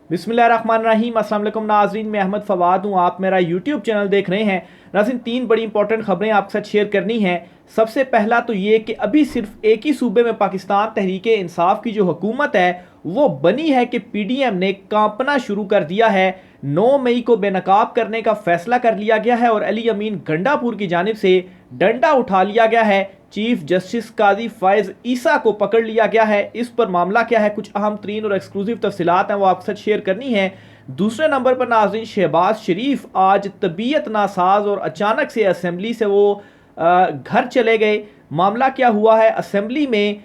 बिस्मिल्लाहिर्रहमानिर्रहीम। अस्सलाम वालेकुम नाज़रीन, मैं अहमद फवाद हूँ। आप मेरा यूट्यूब चैनल देख रहे हैं। नाज़रीन, तीन बड़ी इंपॉर्टेंट खबरें आपके साथ शेयर करनी हैं। सबसे पहला तो ये कि अभी सिर्फ एक ही सूबे में पाकिस्तान तहरीक इंसाफ की जो हुकूमत है वो बनी है कि पीडीएम ने कांपना शुरू कर दिया है। 9 मई को बेनकाब करने का फैसला कर लिया गया है और अली अमीन गंडापुर की जानिब से डंडा उठा लिया गया है। चीफ जस्टिस काजी फायज ईसा को पकड़ लिया गया है। इस पर मामला क्या है, कुछ अहम तरीन और एक्सक्लूसिव तफसीलात हैं, वो आपके साथ शेयर करनी है। दूसरे नंबर पर नाज़रीन, शहबाज शरीफ आज तबीयत नासाज और अचानक से असम्बली से वो घर चले गए। मामला क्या हुआ है असम्बली में,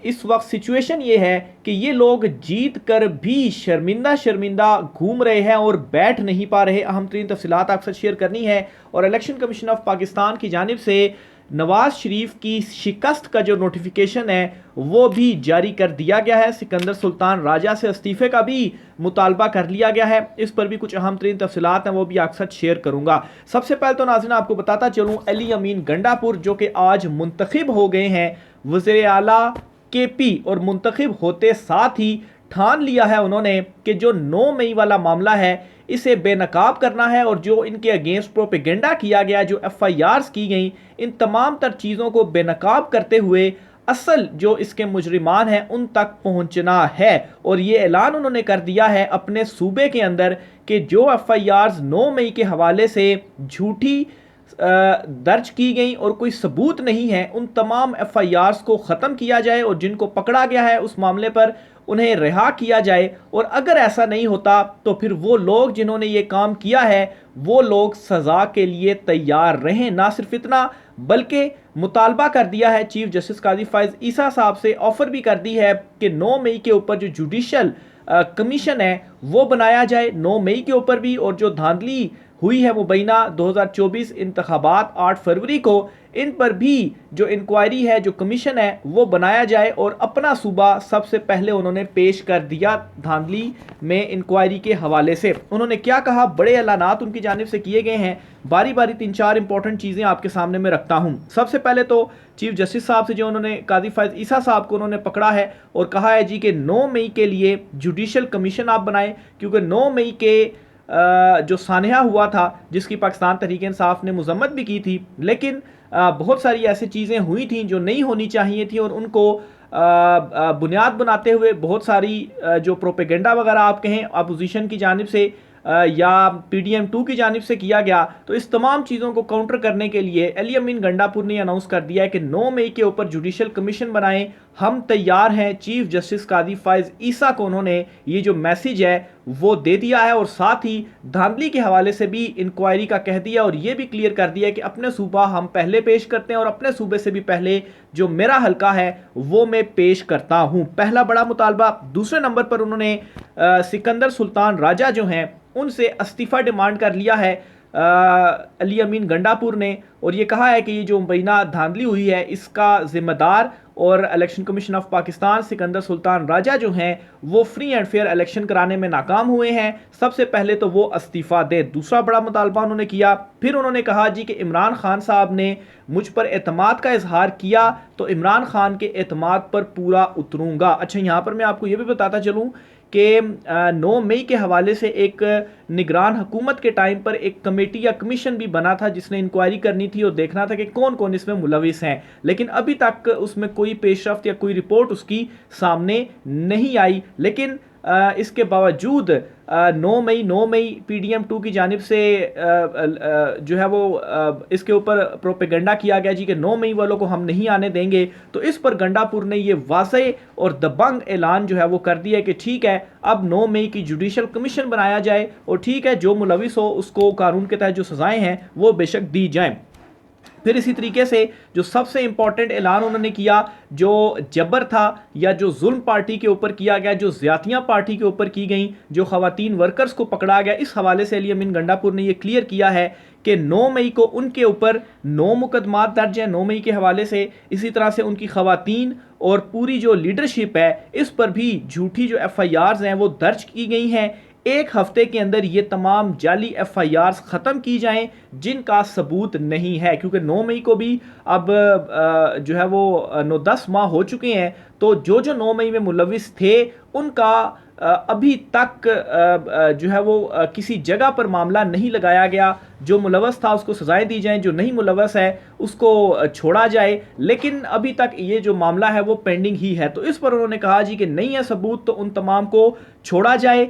इस वक्त सिचुएशन ये है कि ये लोग जीत कर भी शर्मिंदा शर्मिंदा घूम रहे हैं और बैठ नहीं पा रहे। अहम तरीन तफसीलात आपके साथ शेयर करनी है। और इलेक्शन कमीशन ऑफ पाकिस्तान की जानिब से नवाज शरीफ की शिकस्त का जो नोटिफिकेशन है वो भी जारी कर दिया गया है। सिकंदर सुल्तान राजा से इस्तीफे का भी मुतालबा कर लिया गया है। इस पर भी कुछ अहम तरीन तफसीलात हैं, वो भी आपके साथ शेयर करूंगा। सबसे पहले तो नाज़रीन आपको बताता चलूं, अली अमीन गंडापुर जो कि आज मुंतखब हो गए हैं वज़ीर आला केपी, और मुंतखब होते साथ ही ठान लिया है उन्होंने कि जो 9 मई वाला मामला है इसे बेनकाब करना है और जो इनके अगेंस्ट प्रोपेगेंडा किया गया, जो एफआईआर्स की गई, इन तमाम तर चीज़ों को बेनकाब करते हुए असल जो इसके मुजरिमान हैं उन तक पहुंचना है। और ये ऐलान उन्होंने कर दिया है अपने सूबे के अंदर कि जो एफआईआर्स 9 मई के हवाले से झूठी दर्ज की गई और कोई सबूत नहीं है, उन तमाम एफआईआर्स को ख़त्म किया जाए और जिनको पकड़ा गया है उस मामले पर उन्हें रिहा किया जाए। और अगर ऐसा नहीं होता तो फिर वो लोग जिन्होंने ये काम किया है वो लोग सज़ा के लिए तैयार रहें। ना सिर्फ इतना बल्कि मुतालबा कर दिया है चीफ जस्टिस काजी फायज ईसा साहब से, ऑफर भी कर दी है कि 9 मई के ऊपर जो जुडिशल कमीशन है वो बनाया जाए 9 मई के ऊपर भी। और जो धांधली हुई है मुबैना 2024 इंतखाबात 8 फरवरी को, इन पर भी जो इंक्वायरी है, जो कमीशन है वो बनाया जाए। और अपना सूबा सबसे पहले उन्होंने पेश कर दिया धांधली में इंक्वायरी के हवाले से। उन्होंने क्या कहा, बड़े ऐलानात उनकी जानिब से किए गए हैं। बारी बारी 3-4 इंपॉर्टेंट चीज़ें आपके सामने में रखता हूँ। सबसे पहले तो चीफ जस्टिस साहब से जो उन्होंने काजी फायज ईसा साहब को उन्होंने पकड़ा है और कहा है जी कि 9 मई के लिए जुडिशल कमीशन आप बनाएं, क्योंकि 9 मई के जो सानहा हुआ था जिसकी पाकिस्तान तहरीक इंसाफ ने मजम्मत भी की थी, लेकिन बहुत सारी ऐसी चीज़ें हुई थी जो नहीं होनी चाहिए थी और उनको बुनियाद बनाते हुए बहुत सारी जो प्रोपेगेंडा वगैरह आप कहें अपोजिशन की जानिब से या पीडीएम 2 की जानिब से किया गया, तो इस तमाम चीज़ों को काउंटर करने के लिए अली अमीन गंडापुर ने अनाउंस कर दिया है कि 9 मई के ऊपर जुडिशल कमीशन बनाएं, हम तैयार हैं। चीफ जस्टिस काजी फायज ईसा को उन्होंने ये जो मैसेज है वो दे दिया है और साथ ही धांधली के हवाले से भी इंक्वायरी का कह दिया और ये भी क्लियर कर दिया कि अपने सूबा हम पहले पेश करते हैं और अपने सूबे से भी पहले जो मेरा हल्का है वो मैं पेश करता हूं। पहला बड़ा मुतालबा। दूसरे नंबर पर उन्होंने सिकंदर सुल्तान राजा जो हैं उनसे इस्तीफ़ा डिमांड कर लिया है अली अमीन गंडापुर ने, और ये कहा है कि ये जो मुबैना धांधली हुई है इसका जिम्मेदार और election commission of Pakistan Sikandar Sultan Raja जो हैं वो फ्री एंड फेयर इलेक्शन कराने में नाकाम हुए हैं। सबसे पहले तो वो इस्तीफ़ा दे। दूसरा बड़ा मुतालबा उन्होंने किया। फिर उन्होंने कहा जी कि इमरान खान साहब ने मुझ पर एतमाद का इजहार किया तो इमरान खान के एतमाद पर पूरा उतरूंगा। अच्छा, यहाँ पर मैं आपको ये भी बताता चलूँ कि 9 मई के हवाले से एक निगरान हुकूमत के टाइम पर एक कमेटी या कमीशन भी बना था जिसने इंक्वायरी करनी थी और देखना था कि कौन कौन इसमें मुलविस हैं, लेकिन अभी तक उसमें कोई पेशरफ्त या कोई रिपोर्ट उसकी सामने नहीं आई। लेकिन इसके बावजूद 9 मई पीडीएम 2 की जानिब से जो है वो इसके ऊपर प्रोपेगेंडा किया गया जी कि 9 मई वालों को हम नहीं आने देंगे। तो इस पर गंडापुर ने ये वाज़े और दबंग ऐलान जो है वो कर दिया कि ठीक है, अब 9 मई की जुडिशल कमीशन बनाया जाए और ठीक है, जो मुलविस हो उसको कानून के तहत जो सज़ाएं हैं वो बेशक दी जाएं। फिर इसी तरीके से जो सबसे इंपॉर्टेंट ऐलान उन्होंने किया, जो जबर था या जो जुल्म पार्टी के ऊपर किया गया, जो ज्यादतियाँ पार्टी के ऊपर की गई, जो खवातीन वर्कर्स को पकड़ा गया, इस हवाले से अली अमीन गंडापुर ने यह क्लियर किया है कि 9 मई को उनके ऊपर 9 मुकदमात दर्ज हैं 9 मई के हवाले से। इसी तरह से उनकी खवातीन और पूरी जो लीडरशिप है इस पर भी झूठी जो एफआईआर्स हैं वो दर्ज की गई हैं। एक हफ्ते के अंदर ये तमाम जाली एफआईआर्स ख़त्म की जाएं जिनका सबूत नहीं है, क्योंकि 9 मई को भी अब जो है वो 9-10 माह हो चुके हैं। तो जो 9 मई में मुलविस थे उनका अभी तक जो है वो किसी जगह पर मामला नहीं लगाया गया। जो मुलवस था उसको सजाएं दी जाएं, जो नहीं मुलवस है उसको छोड़ा जाए, लेकिन अभी तक ये जो मामला है वो पेंडिंग ही है। तो इस पर उन्होंने कहा जी कि नहीं है सबूत तो उन तमाम को छोड़ा जाए,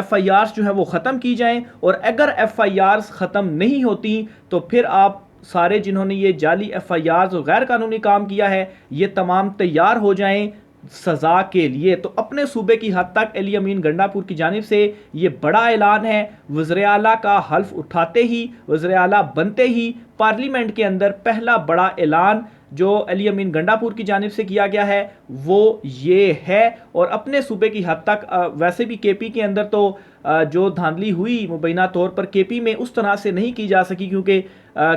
FIRs जो है वो ख़त्म की जाएं, और अगर FIRs ख़त्म नहीं होती तो फिर आप सारे जिन्होंने ये जाली FIRs और गैर कानूनी काम किया है ये तमाम तैयार हो जाएं सजा के लिए। तो अपने सूबे की हद तक अली अमीन गंडापुर की जानिब से ये बड़ा ऐलान है। वज़ीर आला का हल्फ उठाते ही, वज़ीर आला बनते ही पार्लियामेंट के अंदर पहला बड़ा ऐलान जो अली अमीन गंडापुर की जानिब से किया गया है वो ये है। और अपने सूबे की हद तक वैसे भी KP के अंदर तो जो धांधली हुई मुबैना तौर पर KP में उस तरह से नहीं की जा सकी, क्योंकि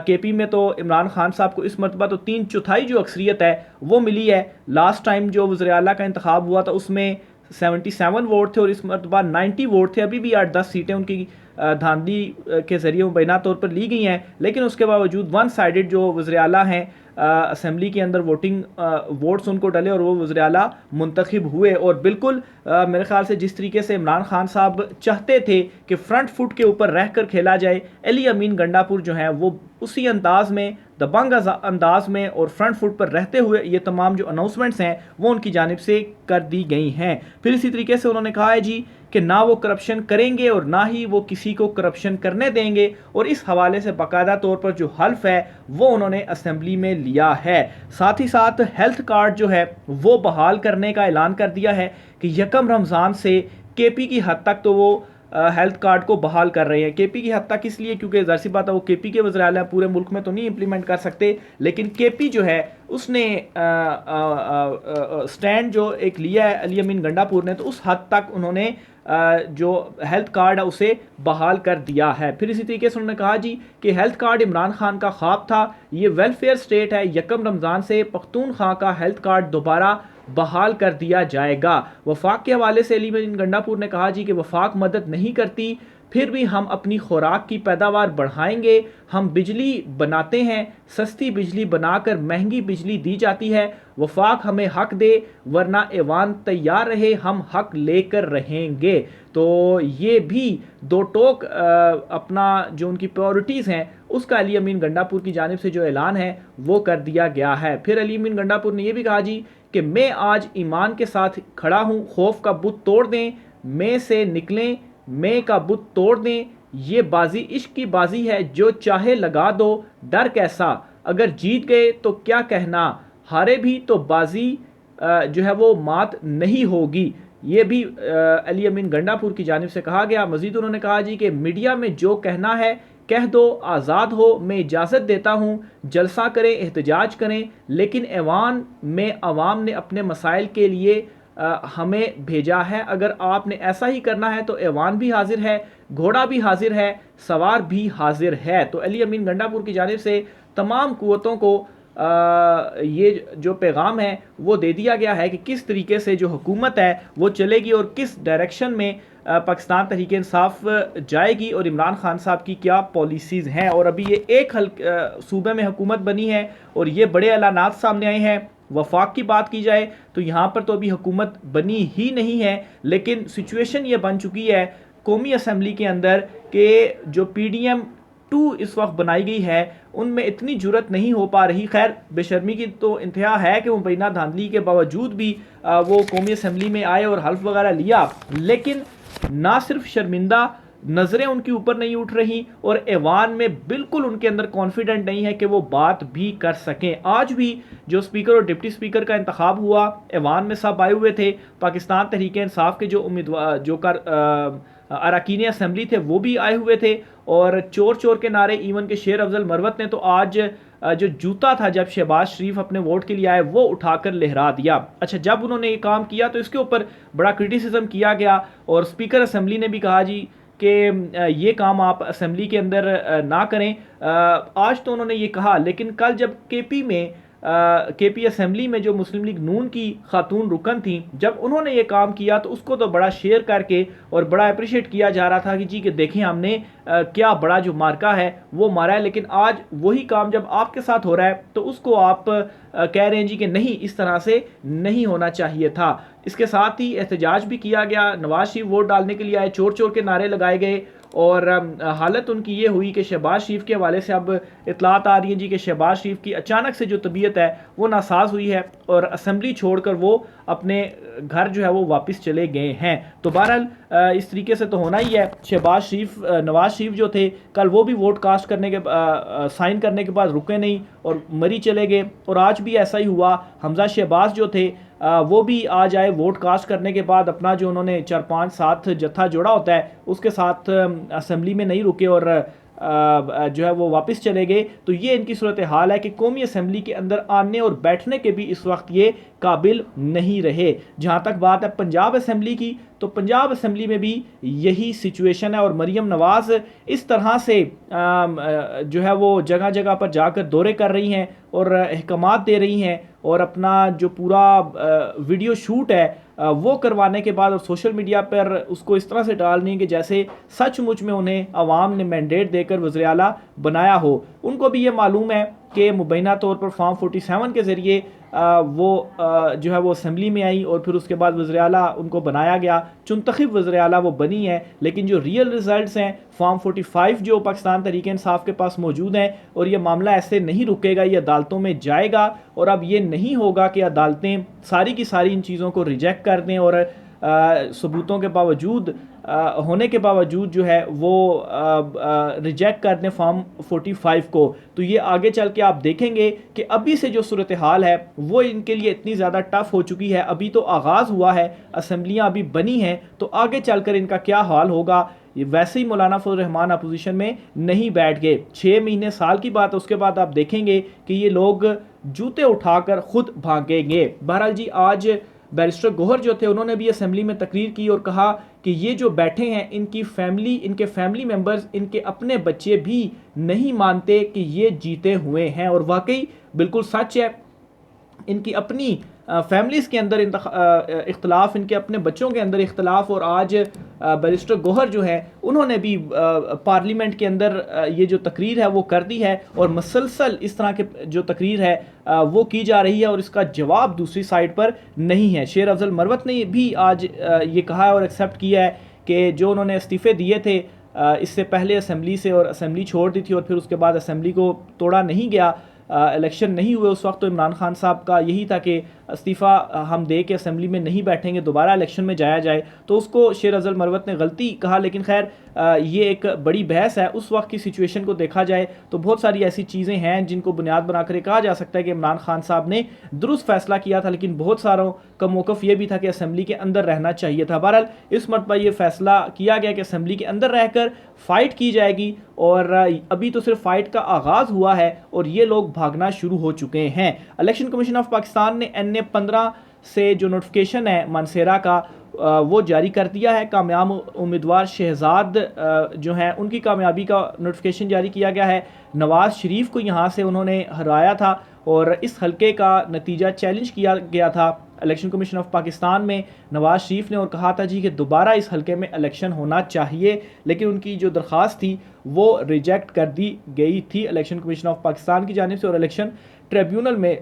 KP में तो इमरान खान साहब को इस मरतबा तो 3/4 जो अक्सरियत है वो मिली है। लास्ट टाइम जो वज़ीर आला का इंतखाब हुआ था उसमें 77 वोट थे और इस मरतबा 90 वोट थे। अभी भी 8-10 सीटें उनकी धांधली के ज़रिए मुबैना तौर पर ली गई हैं, लेकिन उसके बावजूद वन साइडेड जो वज़ीर आला हैं असम्बली के अंदर वोट्स उनको डले और वो वज़ीर आला मुंतखब हुए। और बिल्कुल मेरे ख्याल से जिस तरीके से इमरान खान साहब चाहते थे कि फ्रंट फुट के ऊपर रह कर खेला जाए, अली अमीन गंडापुर जो हैं वो उसी अंदाज में, दबंग अंदाज में और फ्रंट फुट पर रहते हुए ये तमाम जो अनाउंसमेंट्स हैं वो उनकी जानिब से कर दी गई हैं। फिर इसी तरीके से उन्होंने कहा है जी कि ना वो करप्शन करेंगे और ना ही वो किसी को करप्शन करने देंगे, और इस हवाले से बाकायदा तौर पर जो हल्फ है वो उन्होंने असेंबली में लिया है। साथ ही साथ हेल्थ कार्ड जो है वो बहाल करने का ऐलान कर दिया है कि 1 रमज़ान से KP की हद तक तो वो हेल्थ कार्ड को बहाल कर रहे हैं। KP की हद तक इसलिए क्योंकि ज़ाहिर सी बात है वो KP के वज़ीर आला पूरे मुल्क में तो नहीं इंप्लीमेंट कर सकते, लेकिन KP जो है उसने स्टैंड जो एक लिया है अली अमीन गंडापुर ने, तो उस हद तक उन्होंने जो हेल्थ कार्ड है उसे बहाल कर दिया है। फिर इसी तरीके से उन्होंने कहा जी कि हेल्थ कार्ड इमरान खान का ख्वाब था, ये वेलफेयर स्टेट है। 1 रमज़ान से पख्तूनख्वा का हेल्थ कार्ड दोबारा बहाल कर दिया जाएगा। वफाक के हवाले से अली अमीन गंडापुर ने कहा जी कि वफाक मदद नहीं करती, फिर भी हम अपनी खुराक की पैदावार बढ़ाएंगे। हम बिजली बनाते हैं, सस्ती बिजली बनाकर महंगी बिजली दी जाती है। वफाक हमें हक दे वरना ऐवान तैयार रहे, हम हक लेकर रहेंगे। तो ये भी दो टोक अपना जो उनकी प्रायोरिटीज़ हैं उसका अली अमीन गंडापुर की जानिब से जो ऐलान है वो कर दिया गया है। फिर अली अमीन गंडापुर ने यह भी कहा जी कि मैं आज ईमान के साथ खड़ा हूँ, खौफ का बुत तोड़ दें, मैं से निकलें, मैं का बुत तोड़ दें, ये बाजी इश्क की बाजी है, जो चाहे लगा दो, डर कैसा, अगर जीत गए तो क्या कहना, हारे भी तो बाजी जो है वो मात नहीं होगी। ये भी अली अमीन गंडापुर की जानिब से कहा गया। मजीद उन्होंने कहा जी कि मीडिया में जो कहना है कह दो, आज़ाद हो, मैं इजाज़त देता हूँ, जलसा करें, एहतजाज करें, लेकिन ऐवान में अवाम ने अपने मसाइल के लिए हमें भेजा है। अगर आपने ऐसा ही करना है तो ऐवान भी हाजिर है, घोड़ा भी हाजिर है, सवार भी हाजिर है। तो अली अमीन गंडापुर की जानिब से तमाम कुव्वतों को ये जो पैगाम है वो दे दिया गया है कि किस तरीके से जो हुकूमत है वो चलेगी और किस डायरेक्शन में पाकिस्तान तहरीक इंसाफ जाएगी और इमरान खान साहब की क्या पॉलिसीज़ हैं। और अभी ये एक सूबे में हुकूमत बनी है और ये बड़े ऐलानात सामने आए हैं। वफाक की बात की जाए तो यहाँ पर तो अभी हुकूमत बनी ही नहीं है, लेकिन सिचुएशन ये बन चुकी है कौमी असम्बली के अंदर कि जो PDM 2 इस वक्त बनाई गई है उनमें इतनी जुरत नहीं हो पा रही। खैर बेशर्मी की तो इंतहा है कि मुबैना धांधली के बावजूद भी वो कौमी असम्बली में आए और हल्फ वगैरह लिया, लेकिन ना सिर्फ शर्मिंदा नज़रें उनके ऊपर नहीं उठ रही और ऐवान में बिल्कुल उनके अंदर कॉन्फिडेंट नहीं है कि वो बात भी कर सकें। आज भी जो स्पीकर और डिप्टी स्पीकर का इंतखाब हुआ ऐवान में सब आए हुए थे। पाकिस्तान तहरीक इंसाफ के जो उम्मीदवार जो अरकान असम्बली थे वो भी आए हुए थे और चोर चोर के नारे इवन के शेर अफजल मरवत ने तो आज जो जूता था जब शहबाज शरीफ अपने वोट के लिए आए वो उठाकर लहरा दिया। अच्छा, जब उन्होंने ये काम किया तो इसके ऊपर बड़ा क्रिटिसिज्म किया गया और स्पीकर असम्बली ने भी कहा जी कि ये काम आप असम्बली के अंदर ना करें। आज तो उन्होंने ये कहा, लेकिन कल जब KP में KP असेंबली में जो मुस्लिम लीग नून की खातून रुकन थी, जब उन्होंने ये काम किया तो उसको तो बड़ा शेयर करके और बड़ा अप्रिशिएट किया जा रहा था कि जी कि देखें हमने क्या बड़ा जो मार्का है वो मारा है। लेकिन आज वही काम जब आपके साथ हो रहा है तो उसको आप कह रहे हैं जी कि नहीं, इस तरह से नहीं होना चाहिए था। इसके साथ ही एहतजाज भी किया गया, नवाज शरीफ वोट डालने के लिए आए, चोर चोर के नारे लगाए गए और हालत उनकी ये हुई कि शहबाज शरीफ के हवाले से अब इतलात आ रही हैं जी कि शहबाज शरीफ की अचानक से जो तबीयत है वो नासाज हुई है और असेंबली छोड़कर वो अपने घर जो है वो वापस चले गए हैं। तो बहरहाल इस तरीके से तो होना ही है। शहबाज शरीफ, नवाज शरीफ जो थे कल वो भी वोट कास्ट करने के साइन करने के बाद रुके नहीं और मरी चले गए, और आज भी ऐसा ही हुआ। हमजा शहबाज जो थे वो भी आज आए वोट कास्ट करने के बाद, अपना जो उन्होंने 4-5-7 जत्था जोड़ा होता है उसके साथ असेंबली में नहीं रुके और जो है वो वापस चले गए। तो ये इनकी सूरत हाल है कि कौमी असेंबली के अंदर आने और बैठने के भी इस वक्त ये काबिल नहीं रहे। जहाँ तक बात है पंजाब असेंबली की, तो पंजाब असेंबली में भी यही सिचुएशन है और मरीम नवाज़ इस तरह से जो है वो जगह जगह पर जाकर दौरे कर रही हैं और अहकामात दे रही हैं और अपना जो पूरा वीडियो शूट है वो करवाने के बाद और सोशल मीडिया पर उसको इस तरह से डाल रही हैं कि जैसे सचमुच में उन्हें अवाम ने मैंडेट देकर वज़ीर आला बनाया हो। उनको भी ये मालूम है कि मुबैना तौर पर फॉर्म 47 के ज़रिए वो जो है वो असेंबली में आई और फिर उसके बाद वज़ीर आला उनको बनाया गया, चुनतखब वज़ीर आला वो बनी है। लेकिन जो रियल रिज़ल्ट्स हैं फॉर्म 45 जो पाकिस्तान तहरीक इंसाफ के पास मौजूद हैं, और ये मामला ऐसे नहीं रुकेगा, ये अदालतों में जाएगा और अब ये नहीं होगा कि अदालतें सारी की सारी इन चीज़ों को रिजेक्ट कर दें और सबूतों के बावजूद होने के बावजूद जो है वो रिजेक्ट कर दें फॉर्म 45 को। तो ये आगे चल के आप देखेंगे कि अभी से जो सूरत हाल है वो इनके लिए इतनी ज़्यादा टफ हो चुकी है। अभी तो आगाज़ हुआ है, असेंबलियाँ अभी बनी हैं, तो आगे चलकर इनका क्या हाल होगा। ये वैसे ही मौलाना फजल रहमान अपोजिशन में नहीं बैठ गए, 6 महीने साल की बात है, उसके बाद आप देखेंगे कि ये लोग जूते उठाकर खुद भागेंगे। बहरहाल जी, आज बैरिस्टर गौहर जो थे उन्होंने भी असेंबली में तकरीर की और कहा कि ये जो बैठे हैं इनकी फैमिली, इनके फैमिली मेंबर्स, इनके अपने बच्चे भी नहीं मानते कि ये जीते हुए हैं। और वाकई बिल्कुल सच है, इनकी अपनी फैमिलीज़ के अंदर इख्तलाफ, इनके अपने बच्चों के अंदर इख्तलाफ। और आज बैरिस्टर गौहर जो है उन्होंने भी पार्लियामेंट के अंदर ये जो तकरीर है वो कर दी है और मसलसल इस तरह के जो तकरीर है वो की जा रही है और इसका जवाब दूसरी साइड पर नहीं है। शेर अफजल मरवत ने भी आज ये कहा है और एक्सेप्ट किया है कि जो उन्होंने इस्तीफ़े दिए थे इससे पहले असेंबली से, और असेंबली छोड़ दी थी और फिर उसके बाद असेंबली को तोड़ा नहीं गया, इलेक्शन नहीं हुए उस वक्त, तो इमरान खान साहब का यही था कि इस्तीफ़ा हम दे के असेंबली में नहीं बैठेंगे, दोबारा इलेक्शन में जाया जाए। तो उसको शेर अफजल मरवत ने गलती कहा, लेकिन खैर ये एक बड़ी बहस है। उस वक्त की सिचुएशन को देखा जाए तो बहुत सारी ऐसी चीज़ें हैं जिनको बुनियाद बनाकर कहा जा सकता है कि इमरान खान साहब ने दुरुस्त फैसला किया था, लेकिन बहुत सारों का मौक़िफ़ ये भी था कि असेंबली के अंदर रहना चाहिए था। बहरहाल इस मरतबा ये फैसला किया गया कि असेंबली के अंदर रहकर फ़ाइट की जाएगी और अभी तो सिर्फ फ़ाइट का आगाज़ हुआ है और ये लोग भागना शुरू हो चुके हैं। इलेक्शन कमीशन ऑफ पाकिस्तान ने NA 15 से जो नोटिफिकेशन है मानसेरा का वो जारी कर दिया है। कामयाब उम्मीदवार शहजाद जो हैं उनकी कामयाबी का नोटिफिकेशन जारी किया गया है। नवाज़ शरीफ को यहाँ से उन्होंने हराया था और इस हलके का नतीजा चैलेंज किया गया था इलेक्शन कमीशन ऑफ पाकिस्तान में नवाज़ शरीफ ने, और कहा था जी कि दोबारा इस हलके में इलेक्शन होना चाहिए, लेकिन उनकी जो दरख्वास्त थी वो रिजेक्ट कर दी गई थी इलेक्शन कमीशन ऑफ पाकिस्तान की जानिब से और इलेक्शन ट्रिब्यूनल में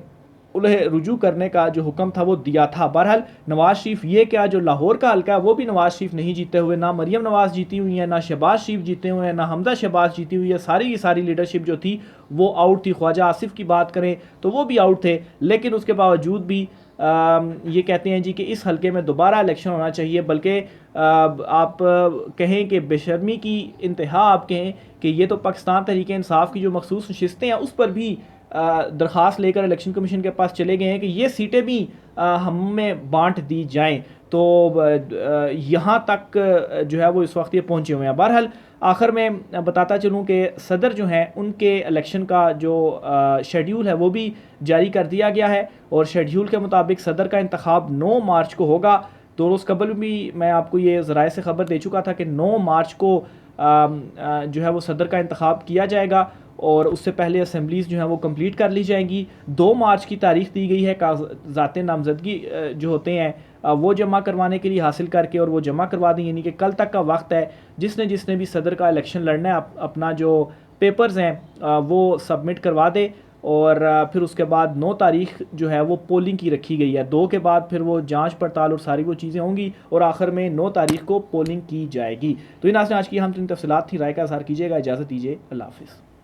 उन्हें रुजू करने का जो हुक्म था वो दिया था। बहरहाल नवाज़ शरीफ, ये क्या जो लाहौर का हल्का है वो भी नवाज़ शरीफ नहीं जीते हुए, ना मरीम नवाज़ जीती हुई है, ना शहबाज शरीफ जीते हुए हैं, ना हमजा शहबाज जीती हुई है। सारी की सारी लीडरशिप जो थी वो आउट थी। ख्वाजा आसिफ की बात करें तो वो भी आउट थे, लेकिन उसके बावजूद भी ये कहते हैं जी कि इस हलके में दोबारा इलेक्शन होना चाहिए। बल्कि आप कहें कि बेशर्मी की इंतहा, आप कहें कि ये तो पाकिस्तान तहरीक इंसाफ की जो मखसूस नशिस्तें हैं उस पर भी दरख्वास्त लेकर इलेक्शन कमीशन के पास चले गए हैं कि ये सीटें भी हमें बांट दी जाएं। तो यहाँ तक जो है वो इस वक्त ये पहुँचे हुए हैं। बहरहाल आखिर में बताता चलूँ कि सदर जो हैं उनके इलेक्शन का जो शेड्यूल है वो भी जारी कर दिया गया है और शेड्यूल के मुताबिक सदर का इंतखाब 9 मार्च को होगा। 2 रोज़ कबल भी मैं आपको ये ज़राए से ख़बर दे चुका था कि 9 मार्च को जो है वो सदर का इंतखाब किया जाएगा और उससे पहले असम्बलीज़ जो हैं वो कंप्लीट कर ली जाएंगी। 2 मार्च की तारीख दी गई है कागजात नामजदगी जो होते हैं वो जमा करवाने के लिए, हासिल करके और वो जमा करवा दें, यानी कि कल तक का वक्त है। जिसने भी सदर का इलेक्शन लड़ना है अपना जो पेपर्स हैं वो सबमिट करवा दे। और फिर उसके बाद 9 तारीख जो है वो पोलिंग की रखी गई है। 2 के बाद फिर वो जांच पड़ताल और सारी वो चीज़ें होंगी और आखिर में 9 तारीख को पोलिंग की जाएगी। तो इन आज की हम तीन तफसीलात थी, राय का इज़हार कीजिएगा। इजाज़त दीजिए, अल्लाह हाफ़िज़।